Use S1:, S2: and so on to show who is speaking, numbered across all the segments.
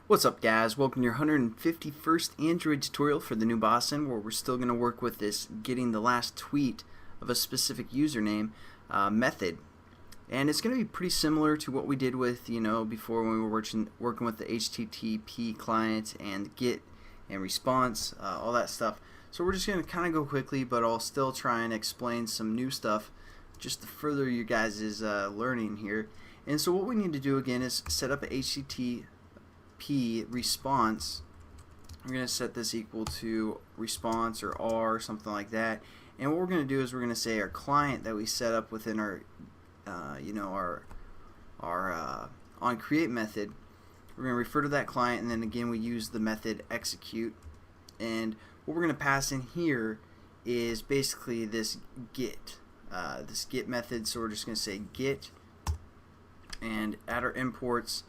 S1: What's up, guys? Welcome to your 151st Android tutorial for the new Boston, where we're still going to work with this getting the last tweet of a specific username method. And it's going to be pretty similar to what we did with, before when we were working with the HTTP client and get and response, all that stuff. So we're just going to kind of go quickly, but I'll still try and explain some new stuff just to further you guys' learning here. And so what we need to do again is set up a HTTP response. We're going to set this equal to response or R, something like that. And what we're going to do is we're going to say our client that we set up within our on create method. We're going to refer to that client, and then again we use the method execute. And what we're going to pass in here is basically this get method. So we're just going to say get and add our imports.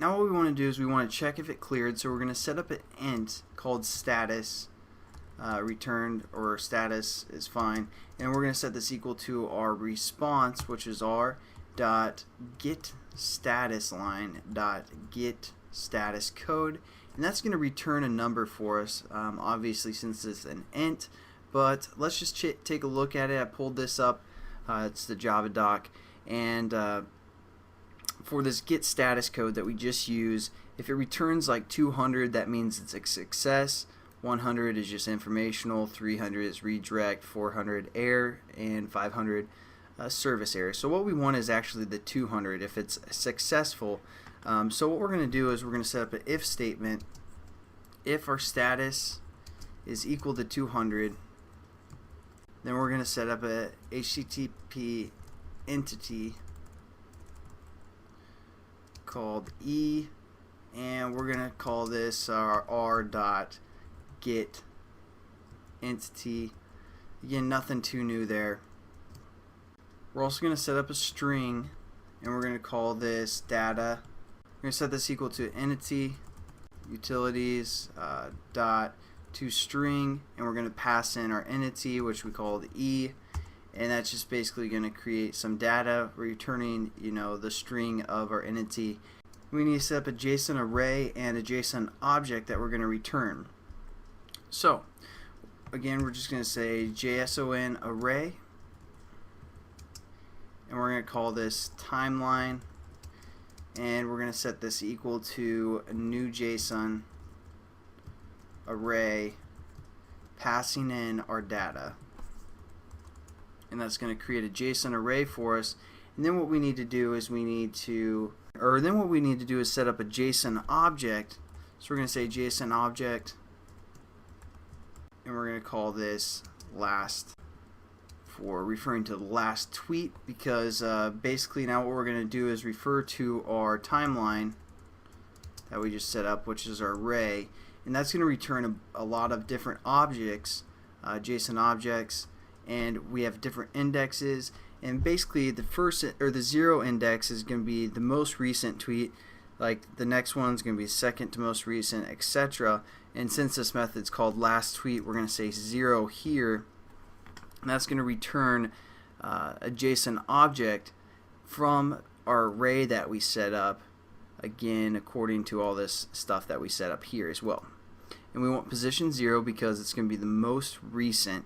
S1: Now what we want to do is we want to check if it cleared, so we're going to set up an int called status returned, or status is fine, and we're going to set this equal to our response, which is our dot get status line dot get status code, and that's going to return a number for us, obviously since it's an int. But let's just take a look at it. I pulled this up. It's the Java doc, and for this get status code that we just used, if it returns like 200, that means it's a success. 100 is just informational, 300 is redirect, 400 error, and 500 service error. So what we want is actually the 200 if it's successful. So what we're going to do is we're going to set up an if statement. If our status is equal to 200, then we're going to set up a HTTP entity called E, and we're going to call this our r.get entity. Again, nothing too new there. We're also going to set up a string, and we're going to call this data. We're going to set this equal to entity utilities dot to string, and we're going to pass in our entity, which we called E, and that's just basically going to create some data returning the string of our entity. We need to set up a JSON array and a JSON object that we're going to return. So again, we're just going to say JSONarray, and we're going to call this timeline, and we're going to set this equal to a new JSON array passing in our data, and that's going to create a JSON array for us. And then what we need to do is set up a JSON object. So we're going to say JSON object, and we're going to call this last, for referring to the last tweet, because basically now what we're going to do is refer to our timeline that we just set up, which is our array, and that's going to return a lot of different objects, JSON objects, and we have different indexes. And basically the first, or the 0 index, is going to be the most recent tweet, like the next one's going to be second to most recent, etc. And since this method's called last tweet, we're going to say 0 here, and that's going to return a JSON object from our array that we set up, again according to all this stuff that we set up here as well. And we want position 0 because it's going to be the most recent.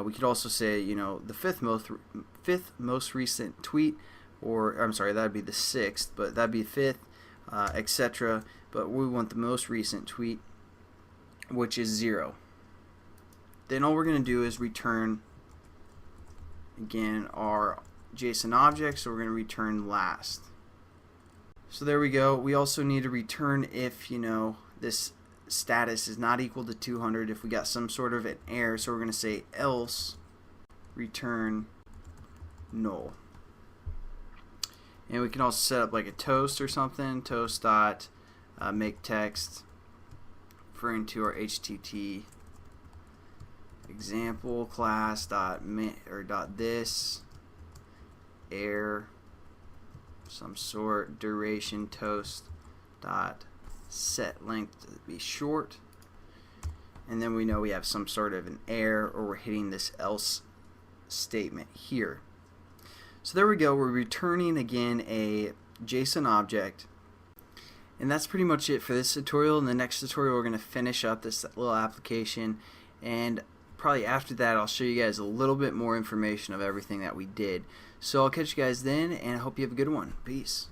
S1: We could also say, the fifth most recent tweet, or I'm sorry, that'd be the 6th, but that'd be 5th, etc. But we want the most recent tweet, which is 0. Then all we're going to do is return again our JSON object, so we're going to return last. So there we go. We also need to return if this status is not equal to 200, if we got some sort of an error. So we're going to say else return null. And we can also set up like a toast or something, toast dot make text, referring to our HTTP example class dot this error some sort, duration toast dot set length to be short, and then we know we have some sort of an error, or we're hitting this else statement here. So there we go. We're returning again a JSON object, And that's pretty much it for this tutorial. In the next tutorial, we're going to finish up this little application, and probably after that I'll show you guys a little bit more information of everything that we did. So I'll catch you guys then, and I hope you have a good one. Peace.